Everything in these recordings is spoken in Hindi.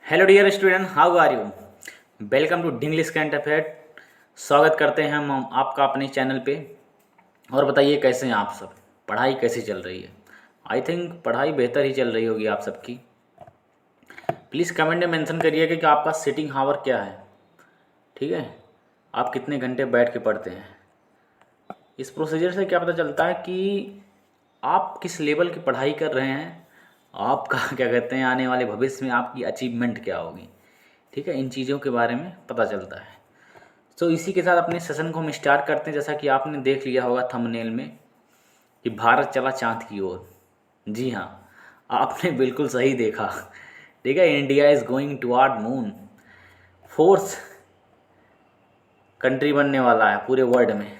Hello dear student, how are you? Welcome to English current affair. स्वागत करते हैं हम आपका अपने चैनल पे। और बताइए कैसे हैं आप सब, पढ़ाई कैसी चल रही है? आई थिंक पढ़ाई बेहतर ही चल रही होगी आप सबकी। प्लीज़ कमेंट में मेंशन करिए कि आपका सिटिंग हावर क्या है। ठीक है, आप कितने घंटे बैठ के पढ़ते हैं। इस प्रोसीजर से क्या पता चलता है कि आप किस लेवल की पढ़ाई कर रहे हैं, आपका क्या कहते हैं आने वाले भविष्य में आपकी अचीवमेंट क्या होगी। ठीक है, इन चीज़ों के बारे में पता चलता है। तो इसी के साथ अपने सेशन को हम स्टार्ट करते हैं। जैसा कि आपने देख लिया होगा थंबनेल में कि भारत चला चांद की ओर। जी हाँ, आपने बिल्कुल सही देखा। ठीक है, India is going toward moon. Fourth country बनने वाला है पूरे वर्ल्ड में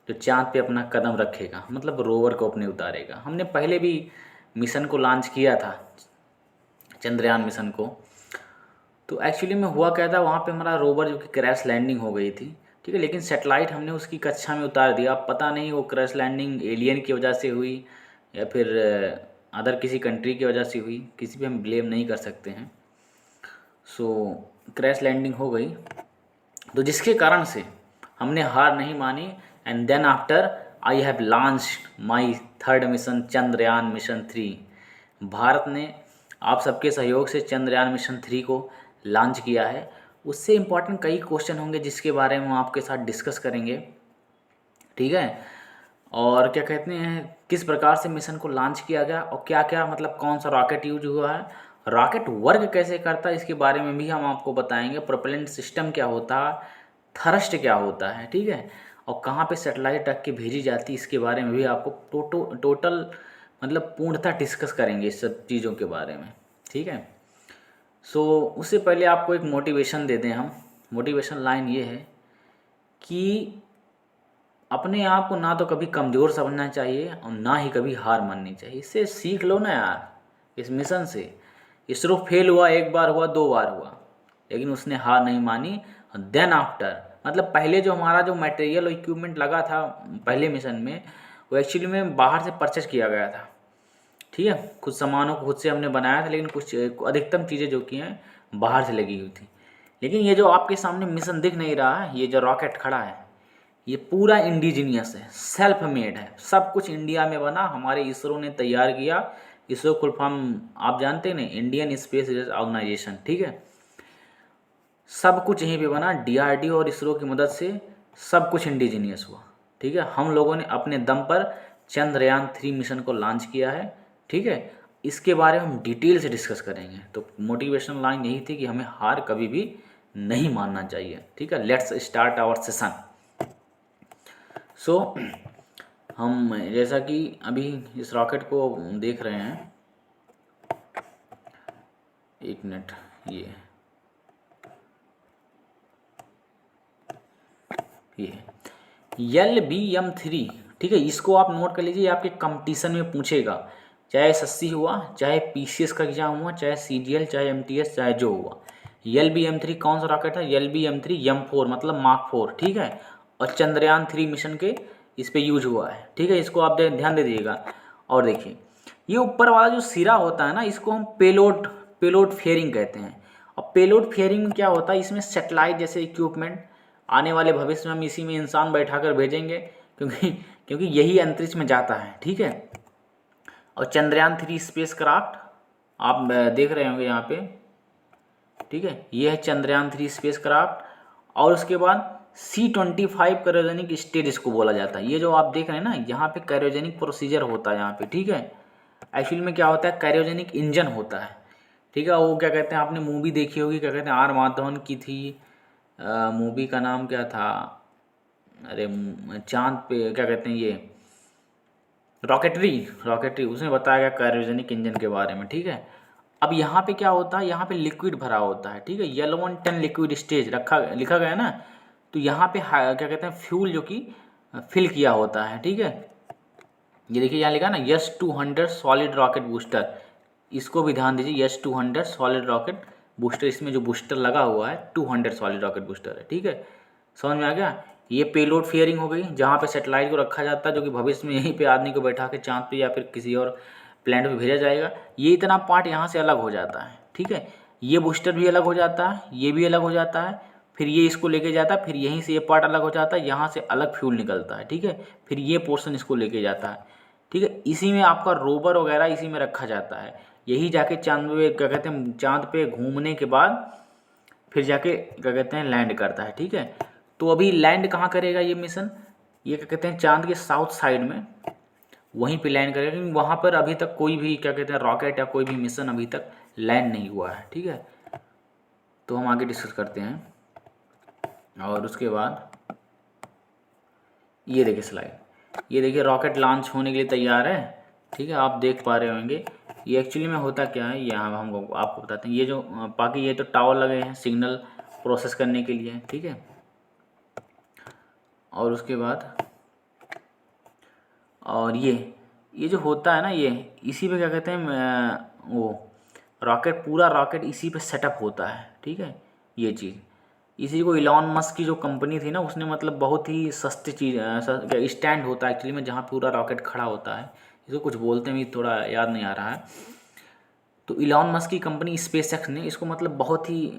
जो चांद पे अपना कदम रखेगा, मतलब रोवर को अपने उतारेगा। हमने पहले भी मिशन को लॉन्च किया था, चंद्रयान मिशन को। तो एक्चुअली में हुआ क्या था, वहाँ पे हमारा रोवर जो कि क्रैश लैंडिंग हो गई थी। ठीक है, लेकिन सेटेलाइट हमने उसकी कक्षा में उतार दिया। अब पता नहीं वो क्रैश लैंडिंग एलियन की वजह से हुई या फिर अदर किसी कंट्री की वजह से हुई, किसी पे हम ब्लेम नहीं कर सकते हैं। सो क्रैश लैंडिंग हो गई, तो जिसके कारण से हमने हार नहीं मानी। And then after I have launched my third mission, Chandrayaan mission 3। Bharat ने आप सबके सहयोग से चंद्रयान मिशन 3 को लॉन्च किया है। उससे इम्पॉर्टेंट कई क्वेश्चन होंगे जिसके बारे में हम आपके साथ डिस्कस करेंगे। ठीक है, और क्या कहते हैं किस प्रकार से मिशन को लॉन्च किया गया और क्या क्या मतलब कौन सा रॉकेट यूज हुआ है, रॉकेट वर्क कैसे करता है, इसके बारे में भी हम आपको बताएंगे। प्रोपेलेंट सिस्टम क्या होता है, थरस्ट क्या होता है, ठीक है, और कहाँ पे सैटेलाइट रख के भेजी जाती है, इसके बारे में भी आपको टोटल मतलब पूर्णतः डिस्कस करेंगे इस सब चीज़ों के बारे में। ठीक है, सो उससे पहले आपको एक मोटिवेशन दे दें हम। मोटिवेशन लाइन ये है कि अपने आप को ना तो कभी कमज़ोर समझना चाहिए और ना ही कभी हार माननी चाहिए। इससे सीख लो ना यार, इस मिशन से। इसरो फेल हुआ, एक बार हुआ, दो बार हुआ, लेकिन उसने हार नहीं मानी। देन आफ्टर मतलब पहले जो हमारा जो मटेरियल और इक्विपमेंट लगा था पहले मिशन में, वो एक्चुअली में बाहर से परचेज किया गया था। ठीक है, कुछ सामानों को खुद से हमने बनाया था, लेकिन कुछ अधिकतम चीज़ें जो कि हैं बाहर से लगी हुई थी। लेकिन ये जो आपके सामने मिशन दिख नहीं रहा है, ये जो रॉकेट खड़ा है, ये पूरा इंडिजीनियस है, सेल्फ मेड है। सब कुछ इंडिया में बना, हमारे इसरो ने तैयार किया। इसरो फुल फॉर्म आप जानते हैं ना, इंडियन स्पेस रिसर्च ऑर्गेनाइजेशन। ठीक है, सब कुछ यहीं पे बना, डीआरडीओ और इसरो की मदद से सब कुछ इंडिजीनियस हुआ। ठीक है, हम लोगों ने अपने दम पर चंद्रयान 3 मिशन को लॉन्च किया है। ठीक है, इसके बारे में हम डिटेल से डिस्कस करेंगे। तो मोटिवेशन लाइन यही थी कि हमें हार कभी भी नहीं मानना चाहिए। ठीक है, लेट्स स्टार्ट आवर सेशन। सो हम जैसा कि अभी इस रॉकेट को देख रहे हैं, एक मिनट, ये LBM-3। ठीक है, इसको आप नोट कर लीजिए, आपके कंपटीशन में पूछेगा। चाहे एसएससी हुआ, चाहे पीसीएस का एग्जाम हुआ, चाहे सीजीएल, चाहे एमटीएस, चाहे जो हुआ। LBM-3 कौन सा रॉकेट है? LBM-3 M4 मतलब मार्क 4। ठीक है, और चंद्रयान 3 मिशन के इस पे यूज हुआ है। ठीक है, इसको आप ध्यान दे दीजिएगा। और देखिए, ये ऊपर वाला जो सिरा होता है ना, इसको हम पेलोड पेलोड फेयरिंग कहते हैं। और पेलोड फेयरिंग में क्या होता है, इसमें सेटेलाइट जैसे इक्विपमेंट आने वाले भविष्य में हम इसी में इंसान बैठाकर भेजेंगे, क्योंकि यही अंतरिक्ष में जाता है। ठीक है, और चंद्रयान 3 स्पेस क्राफ्ट आप देख रहे होंगे यहाँ पे। ठीक है, ये है चंद्रयान 3 स्पेस क्राफ्ट। और उसके बाद C-25 क्रायोजेनिक स्टेज इसको बोला जाता है। ये जो आप देख रहे हैं ना, यहाँ पे क्रायोजेनिक प्रोसीजर होता है यहाँ पे। ठीक है, एक्चुअली में क्या होता है, क्रायोजेनिक इंजन होता है। ठीक है, वो क्या कहते हैं, आपने मूवी देखी होगी, क्या कहते हैं, आर माधवन की थी मूवी का नाम क्या था, अरे चांद पे क्या कहते हैं, ये रॉकेटरी उसमें बताया गया क्रायोजेनिक इंजन के बारे में। ठीक है, अब यहाँ पे क्या होता है, यहाँ पे लिक्विड भरा होता है। ठीक है, L110 लिक्विड स्टेज लिखा गया ना, तो यहाँ पे क्या कहते हैं, फ्यूल जो कि फिल किया होता है। ठीक है, ये देखिए यहाँ लिखा ना S-200 सॉलिड रॉकेट बूस्टर। इसको भी ध्यान दीजिए, S-200 सॉलिड रॉकेट बूस्टर। इसमें जो बूस्टर लगा हुआ है 200 सॉलिड रॉकेट बूस्टर है। ठीक है, समझ में आ गया। ये पेलोड फेयरिंग हो गई, जहाँ पे सेटेलाइट को रखा जाता है, जो कि भविष्य में यहीं पे आदमी को बैठा के चांद पे या फिर किसी और प्लैनेट पे भेजा जाएगा। ये इतना पार्ट यहाँ से अलग हो जाता है। ठीक है, ये बूस्टर भी अलग हो जाता है, ये भी अलग हो जाता है, फिर ये इसको लेके जाता है, फिर यहीं से ये पार्ट अलग हो जाता है, यहाँ से अलग फ्यूल निकलता है, ठीक है। फिर ये पोर्शन इसको लेके जाता है, ठीक है। इसी में आपका रोवर वगैरह इसी में रखा जाता है। यही जाके चांद पे क्या कहते हैं, चांद पे घूमने के बाद फिर जाके क्या कहते हैं लैंड करता है, ठीक है। तो अभी लैंड कहाँ करेगा ये मिशन, ये क्या कहते हैं चांद के साउथ साइड में वहीं पे लैंड करेगा, क्योंकि वहाँ पर अभी तक कोई भी क्या कहते हैं रॉकेट या कोई भी मिशन अभी तक लैंड नहीं हुआ है, ठीक है। तो हम आगे डिस्कस करते हैं। और उसके बाद ये देखिए स्लाइड, ये देखिए रॉकेट लॉन्च होने के लिए तैयार है, ठीक है। आप देख पा रहे होंगे ये एक्चुअली में होता क्या है, यहाँ हम आपको बताते हैं। ये जो बाकी ये तो टावर लगे हैं सिग्नल प्रोसेस करने के लिए, ठीक है। और उसके बाद और ये जो होता है ना, ये इसी पे क्या कहते हैं वो रॉकेट, पूरा रॉकेट इसी पे सेटअप होता है, ठीक है। ये चीज़ इसी को इलॉन मस्क की जो कंपनी थी ना, उसने मतलब बहुत ही सस्ती चीज़ स्टैंड होता है एक्चुअली में, जहाँ पूरा रॉकेट खड़ा होता है। इसको कुछ बोलते हैं, थोड़ा याद नहीं आ रहा है। तो इलॉन मस्क की कंपनी स्पेसएक्स ने इसको मतलब बहुत ही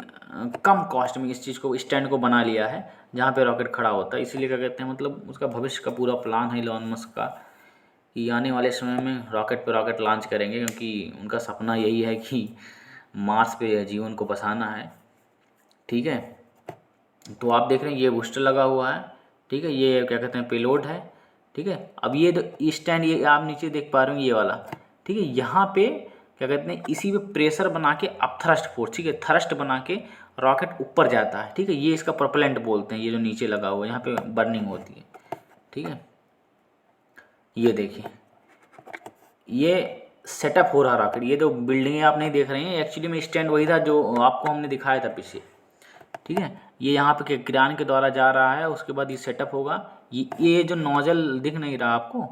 कम कॉस्ट में इस चीज़ को स्टैंड को बना लिया है, जहाँ पे रॉकेट खड़ा होता है। इसीलिए क्या कहते हैं मतलब उसका भविष्य का पूरा प्लान है इलॉन मस्क का कि आने वाले समय में रॉकेट पे रॉकेट लॉन्च करेंगे, क्योंकि उनका सपना यही है कि मार्स पे जीवन को बसाना है, ठीक है। तो आप देख रहे हैं ये बूस्टर लगा हुआ है, ठीक है। ये क्या कहते हैं पेलोड है, ठीक है। अब ये स्टैंड ये आप नीचे देख पा रहे हो ये वाला, ठीक है। यहाँ पे क्या कहते हैं इसी पे प्रेशर बना के अब थ्रस्ट फोर्स, ठीक है, थ्रस्ट बना के रॉकेट ऊपर जाता है, ठीक है। ये इसका प्रोपेलेंट बोलते हैं, ये जो नीचे लगा हुआ है यहाँ पे बर्निंग होती है, ठीक है। ये देखिए ये सेटअप हो रहा रॉकेट, ये जो बिल्डिंगें आप नहीं देख रहे हैं एक्चुअली में स्टैंड वही था जो आपको हमने दिखाया था पीछे, ठीक है। ये यहाँ पे किरान के द्वारा जा रहा है, उसके बाद ये सेटअप होगा। ये जो नोजल दिख नहीं रहा आपको,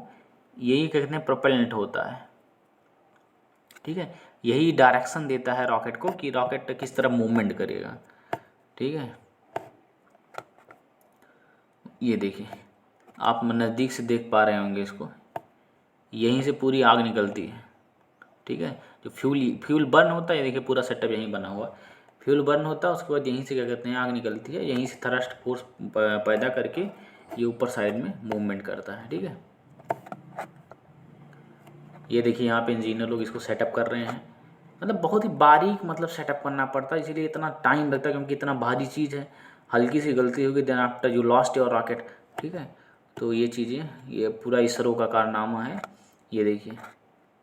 यही कहते हैं प्रोपेलेंट होता है, ठीक है। यही डायरेक्शन देता है रॉकेट को कि रॉकेट किस तरह मूवमेंट करेगा, ठीक है। ये देखिए आप नज़दीक से देख पा रहे होंगे इसको, यहीं से पूरी आग निकलती है, ठीक है। जो फ्यूल बर्न होता है, देखिए पूरा सेटअप यहीं बना हुआ, फ्यूल बर्न होता है, उसके बाद यहीं से क्या कहते हैं आग निकलती है, यहीं से थ्रस्ट फोर्स पैदा करके ये ऊपर साइड में मूवमेंट करता है, ठीक है। ये देखिए यहाँ पे इंजीनियर लोग इसको सेटअप कर रहे हैं, मतलब बहुत ही बारीक मतलब सेटअप करना पड़ता है, इसीलिए इतना टाइम लगता है, क्योंकि इतना भारी चीज़ है, हल्की सी गलती होगी then after you lost your rocket, ठीक है। तो ये चीज़ें ये पूरा इसरो का कारनामा है, ये देखिए,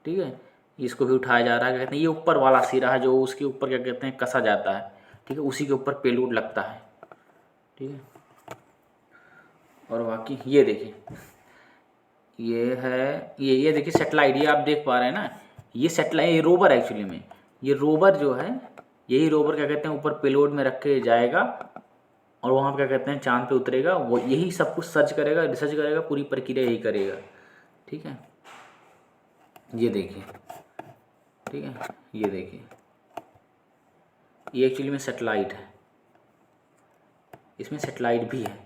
ठीक है। इसको भी उठाया जा रहा है, क्या कहते हैं ये ऊपर वाला सिरा है जो उसके ऊपर क्या कहते हैं कसा जाता है, ठीक है, उसी के ऊपर पेलोड लगता है, ठीक है। और बाकी ये देखिए ये है ये देखिए सेटेलाइट, ये आप देख पा रहे हैं ना, ये सेटेलाइट ये रोवर एक्चुअली में, ये रोवर जो है यही रोवर क्या कहते हैं ऊपर पेलोड में रख के जाएगा और वहाँ पर क्या कहते हैं चांद पे उतरेगा, वो यही सब कुछ सर्च करेगा, रिसर्च करेगा, पूरी प्रक्रिया यही करेगा, ठीक है। ये देखिए, ठीक है, ये देखिए ये एक्चुअली में सेटेलाइट है, इसमें सेटेलाइट भी है।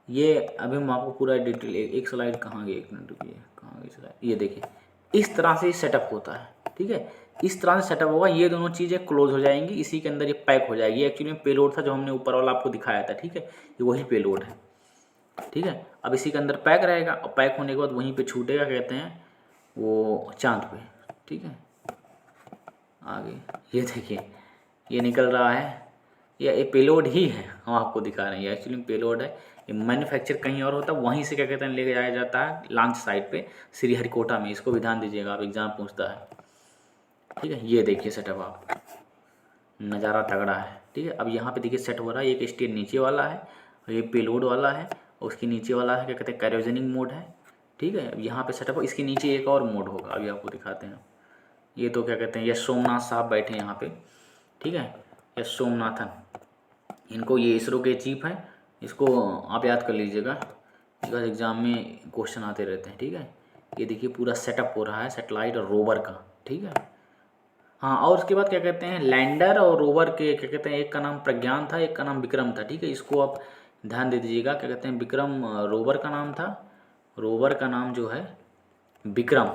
ये अभी हम आपको पूरा डिटेल एक स्लाइड कहाँ गई, एक मिनट रुकिए, कहाँ गई स्लाइड, ये देखिए इस तरह से सेटअप होता है, ठीक है। इस तरह से सेटअप होगा, ये दोनों चीज़ें क्लोज हो जाएंगी, इसी के अंदर ये पैक हो जाएगी। एक्चुअली में पेलोड था जो हमने ऊपर वाला आपको दिखाया था, ठीक है, ये वही पेलोड है, ठीक है। अब इसी के अंदर पैक रहेगा और पैक होने के बाद वहीं पे छूटेगा कहते हैं वो चांद पे, ठीक है। आगे ये देखिए ये निकल रहा है, ये पेलोड ही है, हम आपको दिखा रहे हैं, ये एक्चुअली पेलोड है। ये मैन्युफैक्चर कहीं और होता है, वहीं से क्या कहते हैं लेके जाया जाता है लॉन्च साइट पे श्रीहरिकोटा में, इसको भी ध्यान दीजिएगा आप, एग्जाम पूछता है, ठीक है। ये देखिए सेटअप आप, नज़ारा तगड़ा है, ठीक है। अब यहाँ पे देखिए सेट हो रहा है, एक स्टेज नीचे वाला है और ये पेलोड वाला है, और उसके नीचे वाला है क्या कहते हैं क्रायोजेनिक मोड है, ठीक है। अब यहाँ पे सेटअप हो, इसके नीचे एक और मोड होगा, अभी आपको दिखाते हैं। ये तो क्या कहते हैं यश सोमनाथ साहब बैठे हैं यहाँ पे, ठीक है, यश सोमनाथन, इनको ये इसरो के चीफ हैं, इसको आप याद कर लीजिएगा, इसका एग्ज़ाम में क्वेश्चन आते रहते हैं, ठीक है। ये देखिए पूरा सेटअप हो रहा है सेटेलाइट और रोवर का, ठीक है। हाँ, और उसके बाद क्या कहते हैं लैंडर और रोवर के क्या कहते हैं एक का नाम प्रज्ञान था, एक का नाम विक्रम था, ठीक है। इसको आप ध्यान दे दीजिएगा, क्या कहते हैं विक्रम रोवर का नाम था, रोवर का नाम जो है विक्रम,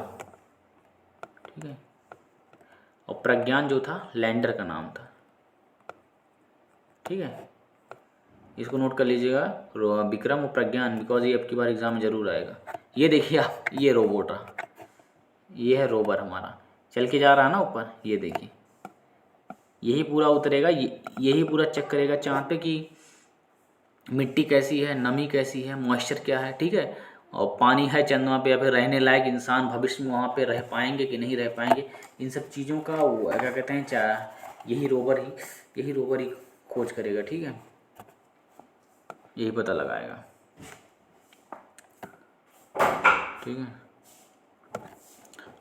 ठीक है, और प्रज्ञान जो था लैंडर का नाम था, ठीक है, इसको नोट कर लीजिएगा, विक्रम और प्रज्ञान, बिकॉज ये अब की बार एग्जाम में जरूर आएगा। ये देखिए आप, ये रोबोट रहा, ये है रोवर हमारा, चल के जा रहा है ना ऊपर, ये देखिए यही पूरा उतरेगा, यही पूरा चेक करेगा चाँद पे कि मिट्टी कैसी है, नमी कैसी है, मॉइस्चर क्या है, ठीक है, और पानी है चंद्रमा पे, या फिर रहने लायक इंसान भविष्य में वहाँ पे रह पाएंगे कि नहीं रह पाएंगे, इन सब चीज़ों का वो क्या कहते हैं, यही रोवर ही खोज करेगा, ठीक है, यही पता लगाएगा, ठीक है।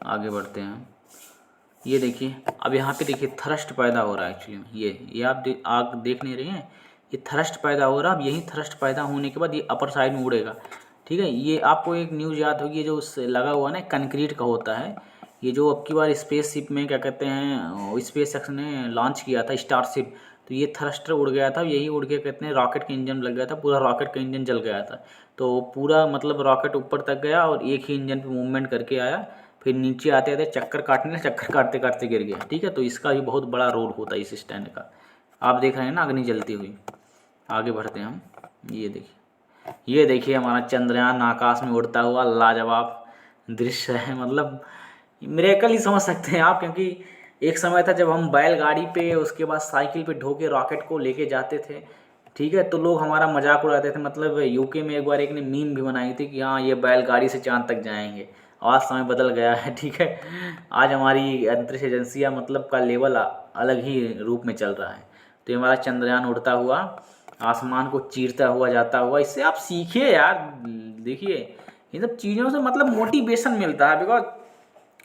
आगे बढ़ते हैं, ये देखिए अब यहाँ पे देखिए थ्रस्ट पैदा हो रहा है एक्चुअली, ये आप देख नहीं रहे हैं, ये थ्रस्ट पैदा हो रहा है। अब यही थ्रस्ट पैदा होने के बाद ये अपर साइड में उड़ेगा, ठीक है। ये आपको एक न्यूज़ याद होगी, जो लगा हुआ ना कंक्रीट का होता है, ये जो अब की बार स्पेसशिप में क्या कहते हैं स्पेस एक्स ने लॉन्च किया था स्टारशिप, तो ये थ्रस्टर उड़ गया था, यही उड़ के कहते हैं रॉकेट का इंजन लग गया था, पूरा रॉकेट का इंजन जल गया था, तो पूरा मतलब रॉकेट ऊपर तक गया और एक ही इंजन पे मूवमेंट करके आया, फिर नीचे आते आते चक्कर काटते काटते गिर गया, ठीक है। तो इसका भी बहुत बड़ा रोल होता है इस स्टैंड का, आप देख रहे हैं ना अग्नि जलती हुई। आगे बढ़ते हैं हम, ये देखिए हमारा चंद्रयान आकाश में उड़ता हुआ लाजवाब दृश्य है, मतलब मिरेकल ही समझ सकते हैं आप, क्योंकि एक समय था जब हम बैलगाड़ी पे, उसके बाद साइकिल पे ढो के रॉकेट को लेके जाते थे, ठीक है, तो लोग हमारा मजाक उड़ाते थे। मतलब यूके में एक बार एक ने मीम भी बनाई थी कि हाँ ये बैलगाड़ी से चांद तक जाएंगे। आज समय बदल गया है, ठीक है, आज हमारी अंतरिक्ष एजेंसियाँ मतलब का लेवल अलग ही रूप में चल रहा है। तो ये हमारा चंद्रयान उड़ता हुआ आसमान को चीरता हुआ जाता हुआ, इससे आप सीखिए यार, देखिए इन सब चीज़ों से मतलब मोटिवेशन मिलता है, बिकॉज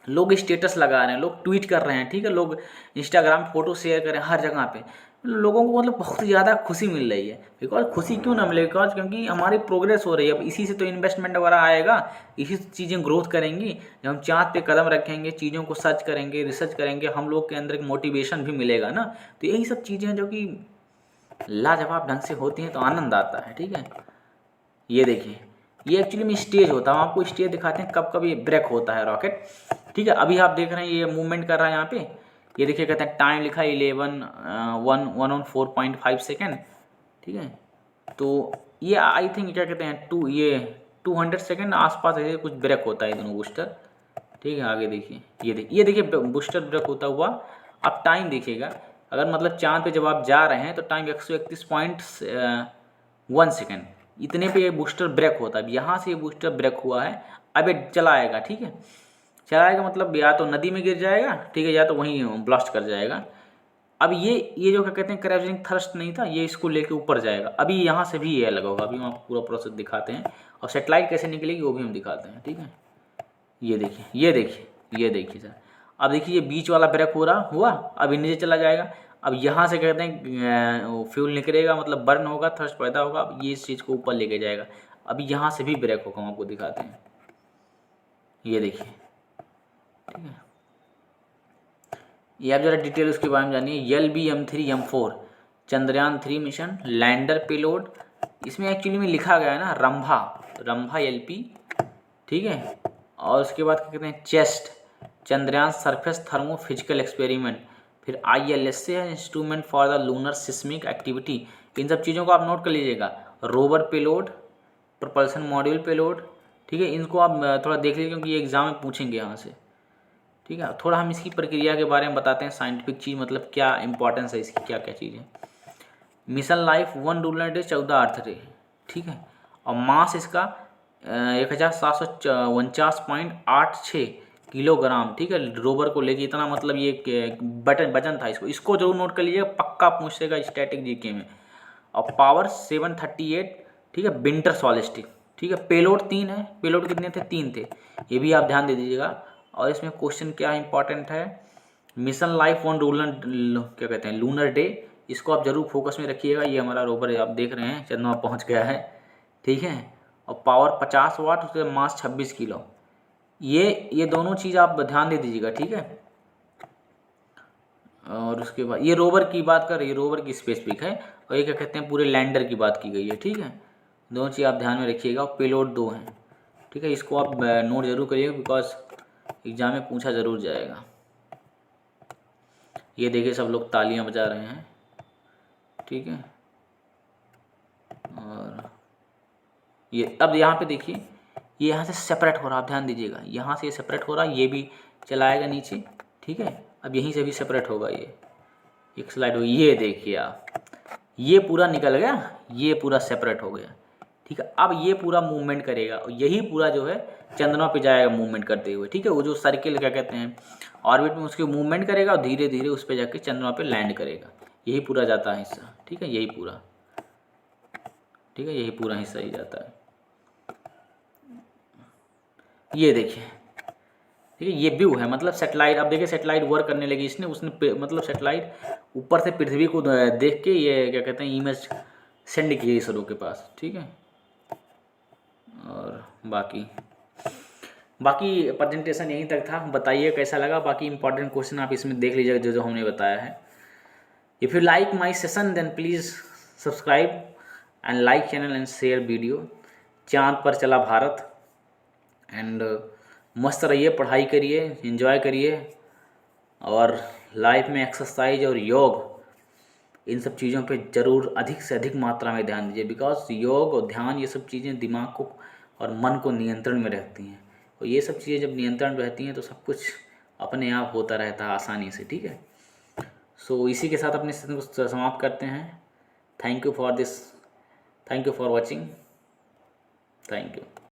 लोग स्टेटस लगा रहे हैं, लोग ट्वीट कर रहे हैं, ठीक है, लोग इंस्टाग्राम फोटो शेयर कर रहे हैं हर जगह पे, लोगों को मतलब बहुत ज़्यादा खुशी मिल रही है। बिकॉज खुशी क्यों ना मिले, बिकॉज क्योंकि हमारी प्रोग्रेस हो रही है, अब इसी से तो इन्वेस्टमेंट वगैरह आएगा, इसी से चीज़ें ग्रोथ करेंगी। जब हम चाँद पे कदम रखेंगे, चीज़ों को सर्च करेंगे, रिसर्च करेंगे, हम लोग के अंदर एक मोटिवेशन भी मिलेगा ना। तो यही सब चीज़ें जो कि लाजवाब ढंग से होती हैं, तो आनंद आता है, ठीक है। ये देखिए ये एक्चुअली में स्टेज होता है, हम आपको स्टेज दिखाते हैं कब कब ये ब्रेक होता है रॉकेट, ठीक है। अभी आप देख रहे हैं ये मूवमेंट कर रहा है यहाँ पे, ये देखिए कहते हैं टाइम लिखा है 11:1:4.5 सेकेंड, ठीक है। तो ये आई थिंक क्या कहते हैं 200 सेकेंड आसपास ऐसे कुछ ब्रेक होता है दोनों बूस्टर, ठीक है। आगे देखिए ये देखिए बूस्टर ब्रेक होता हुआ, आप टाइम देखिएगा, अगर मतलब चांद पे जब आप जा रहे हैं तो टाइम 131.1 सेकेंड, इतने पे ये बूस्टर ब्रेक होता है। अब यहाँ से ये बूस्टर ब्रेक हुआ है, अब ये चलाएगा, ठीक है, चलाएगा मतलब या तो नदी में गिर जाएगा, ठीक है, या तो वहीं ब्लास्ट कर जाएगा। अब ये जो क्या कहते हैं क्रायोजेनिक थ्रस्ट नहीं था, ये इसको लेके ऊपर जाएगा। अभी यहाँ से भी ये लगा होगा, अभी हम आपको पूरा प्रोसेस दिखाते हैं, और सेटेलाइट कैसे निकलेगी वो भी हम दिखाते हैं, ठीक है। ये देखिए सर, अब देखिए ये बीच वाला ब्रेक हो रहा हुआ, अभी नीचे चला जाएगा। अब यहाँ से कहते हैं फ्यूल निकलेगा, मतलब बर्न होगा, थ्रस्ट पैदा होगा, अब ये इस चीज़ को ऊपर लेके जाएगा। अभी यहाँ से भी ब्रेक होगा, हम आपको दिखाते हैं, ये देखिए, ठीक है। ये आप जरा डिटेल उसके बारे में जानिए। LBM-3M4 Chandrayaan 3 mission lander payload, इसमें एक्चुअली में लिखा गया है ना रंभा LP, ठीक है। और उसके बाद क्या कहते हैं ChaSTE Chandrayaan surface thermo physical experiment, फिर ILSC है instrument for the lunar seismic activity. इन सब चीज़ों को आप नोट कर लीजिएगा। Rover payload, propulsion module payload, ठीक है, इनको आप थोड़ा देख लीजिए क्योंकि ये एग्जाम में पूछेंगे यहाँ से, ठीक है। थोड़ा हम इसकी प्रक्रिया के बारे में बताते हैं, साइंटिफिक चीज़ मतलब क्या इंपॉर्टेंस है इसकी, क्या क्या चीज़ है। मिशन लाइफ 1 लूनर डे 14 अर्थ डे, ठीक है, और मास इसका 1749.86 किलोग्राम, ठीक है, रोवर को लेके इतना, मतलब ये वजन था। इसको जरूर नोट कर लीजिएगा, पक्का पूछेगा स्टैटिक जीके में। और पावर 738, ठीक है, विंटर सॉलिस्टिक, ठीक है। पेलोड 3 है, पेलोड कितने थे 3 थे, ये भी आप ध्यान दे दीजिएगा। और इसमें क्वेश्चन क्या इंपॉर्टेंट है, मिशन लाइफ 1 क्या कहते हैं लूनर डे, इसको आप जरूर फोकस में रखिएगा। ये हमारा रोवर आप देख रहे हैं चंद्रमा पहुंच गया है, ठीक है। और पावर 50 वाट, उसके मास 26 किलो, ये दोनों चीज़ आप ध्यान दे दीजिएगा, ठीक है। और उसके बाद ये रोवर की बात कर रही है, रोवर की स्पेसिफिक है, और ये क्या कहते हैं पूरे लैंडर की बात की गई है, ठीक है। दोनों चीज़ आप ध्यान में रखिएगा। और पेलोड 2 हैं, ठीक है, इसको आप नोट जरूर करिएगा बिकॉज एग्जाम में पूछा जरूर जाएगा। ये देखिए सब लोग तालियां बजा रहे हैं, ठीक है। और ये अब यहाँ पे देखिए, ये यहाँ से सेपरेट हो रहा, आप ध्यान दीजिएगा, यहाँ से ये सेपरेट हो रहा, ये भी चलाएगा नीचे, ठीक है। अब यहीं से भी सेपरेट होगा, ये एक स्लाइड हो, ये देखिए आप, ये पूरा निकल गया, ये पूरा सेपरेट हो गया, ठीक है। अब ये पूरा मूवमेंट करेगा और यही पूरा जो है चंद्रमा पे जाएगा मूवमेंट करते हुए, ठीक है। वो जो सर्किल क्या कहते हैं ऑर्बिट में, उसके मूवमेंट करेगा और धीरे धीरे उस पर जाके चंद्रमा पे लैंड करेगा। यही पूरा जाता है हिस्सा, ठीक है, यही पूरा, ठीक है, यही पूरा हिस्सा ही जाता है। ये देखिए, ठीक है, ये व्यू है, मतलब सेटेलाइट। अब देखिए सेटेलाइट वर्क करने लगी, इसने उसने मतलब सेटेलाइट ऊपर से पृथ्वी को देख के ये क्या कहते हैं इमेज सेंड की है इसरो के पास, ठीक है। और बाकी प्रेजेंटेशन यहीं तक था, बताइए कैसा लगा। बाकी इंपॉर्टेंट क्वेश्चन आप इसमें देख लीजिएगा जो जो हमने बताया है। If you like my session then please subscribe and like channel and share video. चाँद पर चला भारत, एंड मस्त रहिए, पढ़ाई करिए, एंजॉय करिए, और लाइफ में एक्सरसाइज और योग, इन सब चीज़ों पे ज़रूर अधिक से अधिक मात्रा में ध्यान दीजिए, बिकॉज योग और ध्यान ये सब चीज़ें दिमाग को और मन को नियंत्रण में रखती हैं, और ये सब चीज़ें जब नियंत्रण में रहती हैं तो सब कुछ अपने आप होता रहता है आसानी से, ठीक है। सो इसी के साथ अपने सेशन को समाप्त करते हैं। Thank you for watching. Thank you.